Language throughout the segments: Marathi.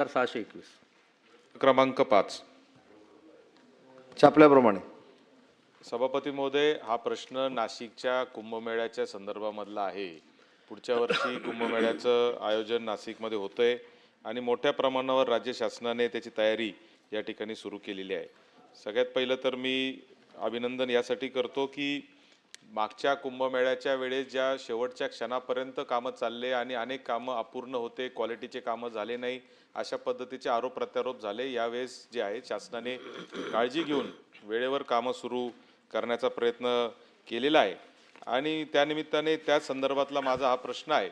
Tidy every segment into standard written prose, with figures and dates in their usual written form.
621 क्रमांक 5. छापल्याप्रमाणे सभापती महोदय, हा प्रश्न नाशिकच्या कुंभमेळ्याच्या संदर्भामधला आहे. पुढच्या वर्षी कुंभमेळ्याचं आयोजन नाशिकमध्ये होतंय आणि मोठ्या प्रमाणावर राज्य शासनाने त्याची तयारी या ठिकाणी सुरू केलेली आहे. सगळ्यात पहिलं तर मी अभिनंदन यासाठी करतो की मागच्या कुंभमेळ्याच्या वेळेस ज्या शेवटच्या क्षणापर्यंत कामं चालले आणि अनेक कामं अपूर्ण होते, क्वालिटीचे कामं झाले नाही, अशा पद्धतीचे आरोप प्रत्यारोप झाले. यावेळेस जे आहे शासनाने काळजी घेऊन वेळेवर कामं सुरू करण्याचा प्रयत्न केलेला आहे आणि त्यानिमित्ताने त्या संदर्भातला माझा हा प्रश्न आहे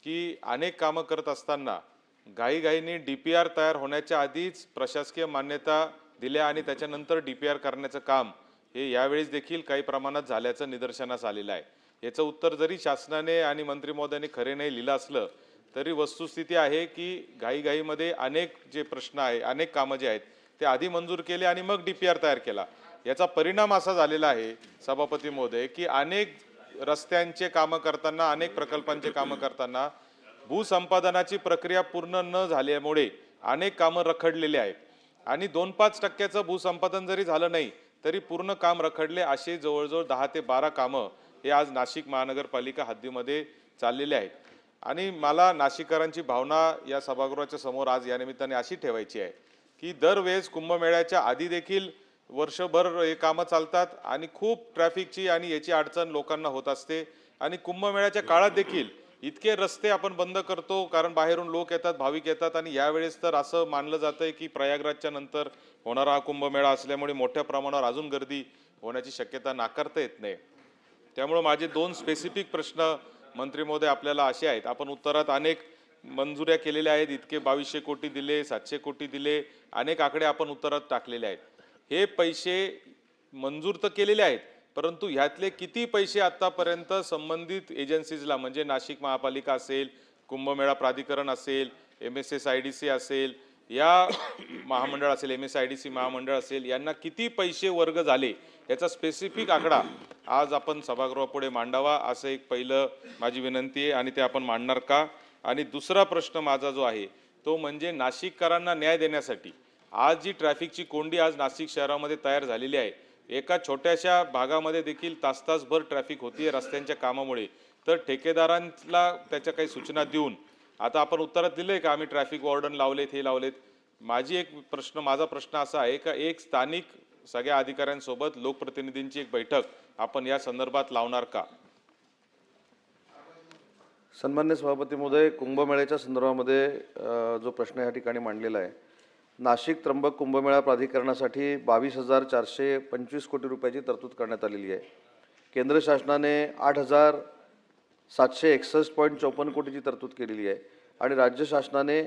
की अनेक कामं करत असताना घाईघाईने DPR तयार होण्याच्या आधीच प्रशासकीय मान्यता दिल्या आणि त्याच्यानंतर DPR करण्याचं काम हे यावेळेस देखील काही प्रमाणात झाल्याचं निदर्शनास आलेलं आहे. याचं उत्तर जरी शासनाने आणि मंत्री महोदयांनी खरे नाही लिहिलं असलं तरी वस्तुस्थिती आहे की घाईघाईमध्ये अनेक जे प्रश्न आहे, अनेक कामं जे आहेत ते आधी मंजूर केले आणि मग DPR तयार केला. याचा परिणाम असा झालेला आहे सभापती महोदय की अनेक रस्त्यांचे कामं करताना, अनेक प्रकल्पांचे कामं करताना भूसंपादनाची प्रक्रिया पूर्ण न झाल्यामुळे अनेक कामं रखडलेली आहेत आणि 2-5% भूसंपादन जरी झालं नाही तरी पूर्ण काम रखडले. असे जवळजवळ 10 ते 12 कामं हे आज नाशिक महानगरपालिका हद्दीमध्ये चाललेले आहेत आणि मला नाशिककरांची भावना या सभागृहाच्या समोर आज या निमित्ताने अशी ठेवायची आहे की दरवेळेस कुंभमेळ्याच्या आधी देखील वर्षभर हे कामं चालतात आणि खूप ट्रॅफिकची आणि याची अडचण लोकांना होत असते आणि कुंभमेळ्याच्या काळात देखील इतके रस्ते आपण बंद करतो कारण बाहेरून लोक येतात, भाविक येतात आणि यावेळेस तर असं मानलं जातंय की प्रयागराजच्या नंतर होणारा हा कुंभमेळा असल्यामुळे मोठ्या प्रमाणावर अजून गर्दी होण्याची शक्यता नाकारता येत नाही. त्यामुळे माझे 2 स्पेसिफिक प्रश्न मंत्री महोदय आपल्याला असे आहेत. आपण उत्तरात अनेक मंजुऱ्या केलेल्या आहेत, इतके 2200 कोटी दिले, 700 कोटी दिले, अनेक आकडे आपण उत्तरात टाकलेले आहेत. हे पैसे मंजूर तर केलेले आहेत परंतु ह्यातले किती पैसे आतापर्यंत संबंधित एजन्सीजला म्हणजे नाशिक महापालिका असेल, कुंभमेळा प्राधिकरण असेल, MSSIDC असेल, या महामंडळ असेल, MSIDC महामंडळ असेल, यांना किती पैसे वर्ग झाले याचा स्पेसिफिक आकडा आज आपण सभागृहापुढे मांडावा असं एक पहिलं माझी विनंती आहे आणि ते आपण मांडणार का? आणि दुसरा प्रश्न माझा जो आहे तो म्हणजे नाशिककरांना न्याय देण्यासाठी आज जी ट्रॅफिकची कोंडी आज नाशिक शहरामध्ये तयार झालेली आहे, एका छोट्याशा भागामध्ये देखील तास-तासभर ट्रॅफिक होतीये रस्त्यांच्या कामामुळे, तर ठेकेदारांना त्याच्या काही सूचना देऊन आता आपण उत्तरात दिलंय का आम्ही ट्रॅफिक वॉर्डन लावलेत, हे लावलेत. माझा प्रश्न असा आहे का एक स्थानिक सगळ्या अधिकाऱ्यांसोबत लोकप्रतिनिधींची एक बैठक आपण या संदर्भात लावणार का? सन्मान्य सभापती महोदय, कुंभमेळ्याच्या संदर्भामध्ये जो प्रश्न या ठिकाणी मांडलेला आहे, नाशिक त्र्यंबक कुंभमेळा प्राधिकरणासाठी 22,425 कोटी रुपयाची तरतूद करण्यात आलेली आहे. केंद्र शासनाने 8,761.54 कोटीची तरतूद केलेली आहे आणि राज्य शासनाने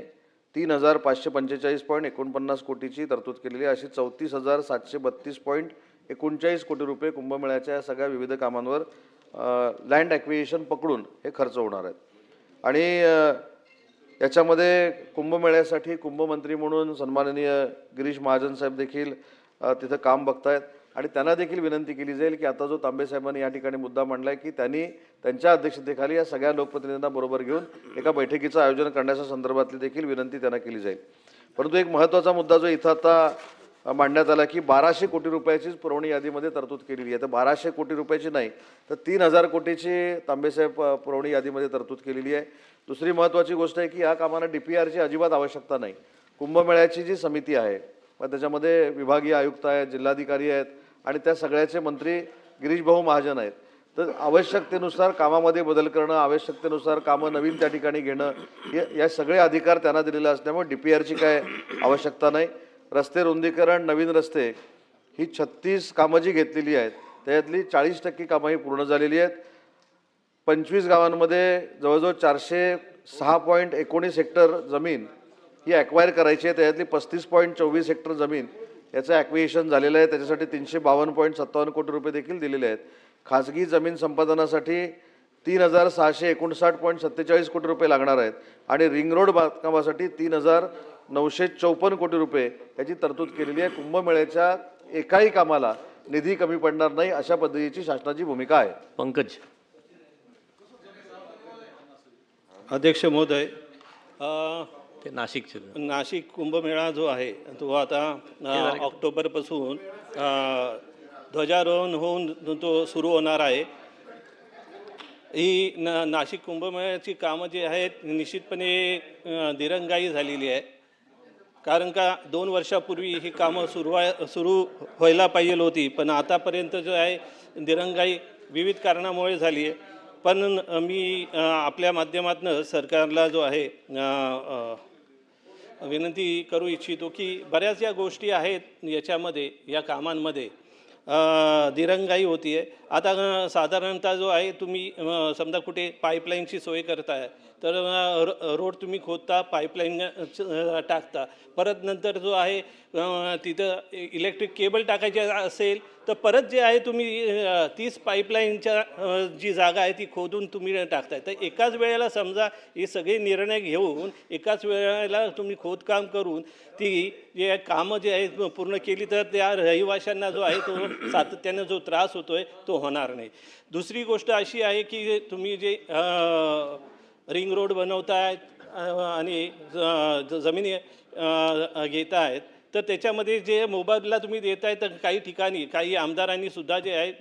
3,545.49 कोटीची तरतूद केलेली आहे. अशी 34,732.39 कोटी रुपये कुंभमेळ्याच्या या सगळ्या विविध कामांवर लँड ॲक्विजिशन पकडून हे खर्च होणार आहेत. आणि याच्यामध्ये कुंभमेळ्यासाठी कुंभमंत्री म्हणून सन्माननीय गिरीश महाजन साहेब देखील तिथं काम बघतायत आणि त्यांना देखील विनंती केली जाईल की आता जो तांबे साहेबांनी या ठिकाणी मुद्दा मांडला आहे की त्यांनी त्यांच्या अध्यक्षतेखाली या सगळ्या लोकप्रतिनिधींना बरोबर घेऊन एका बैठकीचं आयोजन करण्याच्या संदर्भातली देखील विनंती त्यांना केली जाईल. परंतु एक महत्त्वाचा मुद्दा जो इथं आता मांडण्यात आला की 1200 कोटी रुपयाचीच पुरवणी यादीमध्ये तरतूद केलेली आहे. तर 1200 कोटी रुपयाची नाही तर 3000 कोटीची तांबेसाहेब पुरवणी यादीमध्ये तरतूद केलेली आहे. दुसरी महत्त्वाची गोष्ट आहे की या कामांना DPRची अजिबात आवश्यकता नाही. कुंभमेळ्याची जी समिती आहे मग त्याच्यामध्ये विभागीय आयुक्त आहेत, जिल्हाधिकारी आहेत आणि त्या सगळ्याचे मंत्री गिरीश भाऊ महाजन आहेत. तर आवश्यकतेनुसार कामामध्ये बदल करणं, आवश्यकतेनुसार कामं नवीन त्या ठिकाणी घेणं या सगळे अधिकार त्यांना दिलेले असल्यामुळे DPRची काय आवश्यकता नाही. रस्ते रुंदीकरण, नवीन रस्ते ही 36 कामं जी घेतलेली आहेत त्यातली 40% कामं ही पूर्ण झालेली आहेत. 25 गावांमध्ये जवळजवळ 406.19 हेक्टर जमीन ही ॲक्वायर करायची आहे. त्यातली 35.24 हेक्टर जमीन याचं ॲक्विजिशन झालेलं आहे. त्याच्यासाठी 352.57 कोटी रुपये देखील दिलेले आहेत. खाजगी जमीन संपादनासाठी 3,659.47 कोटी रुपये लागणार आहेत आणि रिंग रोड बांधकामासाठी 3,954 कोटी रुपये याची तरतूद केलेली आहे. कुंभमेळ्याच्या एकाही कामाला निधी कमी पडणार नाही अशा पद्धतीची शासनाची भूमिका आहे. पंकज. अध्यक्ष महोदय, ते नाशिकचे. नाशिक कुंभमेळा जो आहे तो आता ऑक्टोबरपासून ध्वजारोहण होऊन तो सुरू होणार आहे. ही नाशिक कुंभमेळ्याची कामं जी आहेत निश्चितपणे दिरंगाई झालेली आहे. कारण का 2 वर्षापूर्वी ही कामं सुरू व्हायला पाहिजे होती, पण आतापर्यंत जो आहे दिरंगाई विविध कारणामुळे झाली आहे. पण मी आपल्या माध्यमातून सरकारला जो आहे विनंती करू इच्छितो की बऱ्याच या गोष्टी आहेत याच्यामध्ये, या कामांमध्ये दिरंगाई होती आहे. आता साधारणतः जो आहे तुम्ही समजा कुठे पाईपलाईनची सोय करताय तर रोड तुम्ही खोदता, पाईपलाईन टाकता, परत नंतर जो आहे तिथं इलेक्ट्रिक केबल टाकायची असेल तर परत जे आहे तुम्ही 30 पाईपलाईनच्या जी जागा आहे ती खोदून तुम्ही टाकताय. तर एकाच वेळेला समजा हे सगळे निर्णय घेऊन एकाच वेळेला तुम्ही खोदकाम करून ती जे कामं जे आहेत पूर्ण केली तर त्या रहिवाशांना जो आहे तो सातत्यानं जो त्रास होतो आहे तो होणार नाही. दुसरी गोष्ट अशी आहे की तुम्ही जे रिंग रोड बनवतायत आणि जमिनी घेत आहेत तर त्याच्यामध्ये जे मोबदला तुम्ही देताय तर काही ठिकाणी काही आमदारांनी सुद्धा जे आहे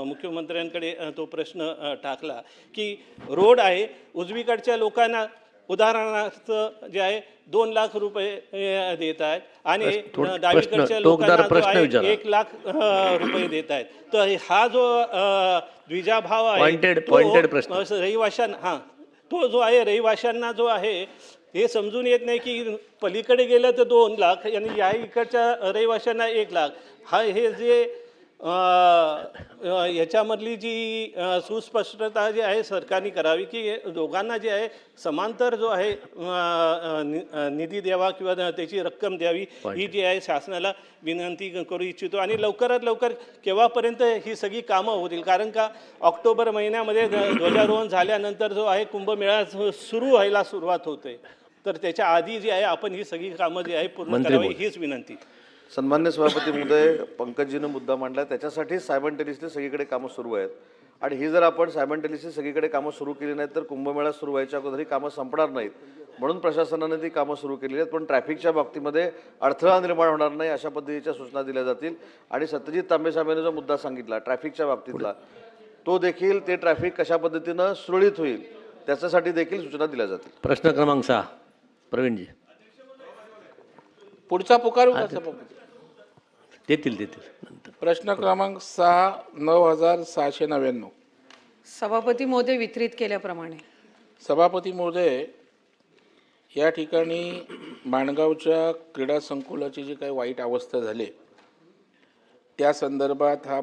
मुख्यमंत्र्यांकडे तो प्रश्न टाकला की रोड आहे उजवीकडच्या लोकांना उदाहरणार्थ जे आहे 2 लाख रुपये देत आहेत आणि डावीकडच्या लोकांना जो आहे 1 लाख रुपये देत आहेत. तर हा जो द्विजाभाव आहे तो रहिवाशांना तो जो आहे रहिवाशांना जो आहे हे समजून येत नाही की पलीकडे गेलं तर 2 लाख आणि या इकडच्या रहिवाशांना 1 लाख. हे जे याच्यामधली जी सुस्पष्टता जी आहे सरकारने करावी की दोघांना जे आहे समांतर जो आहे निधी द्यावा किंवा त्याची रक्कम द्यावी ही जी आहे शासनाला विनंती करू इच्छितो. आणि लवकरात लवकर केव्हापर्यंत ही सगळी कामं होतील, कारण का ऑक्टोबर महिन्यामध्ये ध्वजारोहण झाल्यानंतर जो आहे कुंभमेळा सुरू व्हायला सुरुवात होते, तर त्याच्या आधी जी आहे आपण ही सगळी कामं जी आहे पूर्ण करावी हीच विनंती. सन्मान्य सभापती महोदय, पंकजीनं मुद्दा मांडला, त्याच्यासाठी सायमल्टेनियसली सगळीकडे कामं सुरू आहेत. आणि ही जर आपण सायमल्टेनियसली सगळीकडे कामं सुरू केली नाहीत तर कुंभमेळा सुरू व्हायच्या अगोदर ही कामं संपणार नाहीत. म्हणून प्रशासनाने ती कामं सुरू केलेली आहेत. पण ट्रॅफिकच्या बाबतीमध्ये अडथळा निर्माण होणार नाही अशा पद्धतीच्या सूचना दिल्या जातील. आणि सत्यजित तांबे साहेबांनी जो मुद्दा सांगितला ट्रॅफिकच्या बाबतीतला, तो देखील ते ट्रॅफिक कशा पद्धतीनं सुरळीत होईल त्याच्यासाठी देखील सूचना दिल्या जातील. प्रश्न क्रमांक 6 प्रवीणजी. पुढचा पुकारू का सभापती? देतील प्रश्न क्रमांक 6 9699. सभापती महोदय वितरित केल्याप्रमाणे. सभापती महोदय, या ठिकाणी माणगावच्या क्रीडा संकुलाची जी काही वाईट अवस्था झाली त्या संदर्भात हा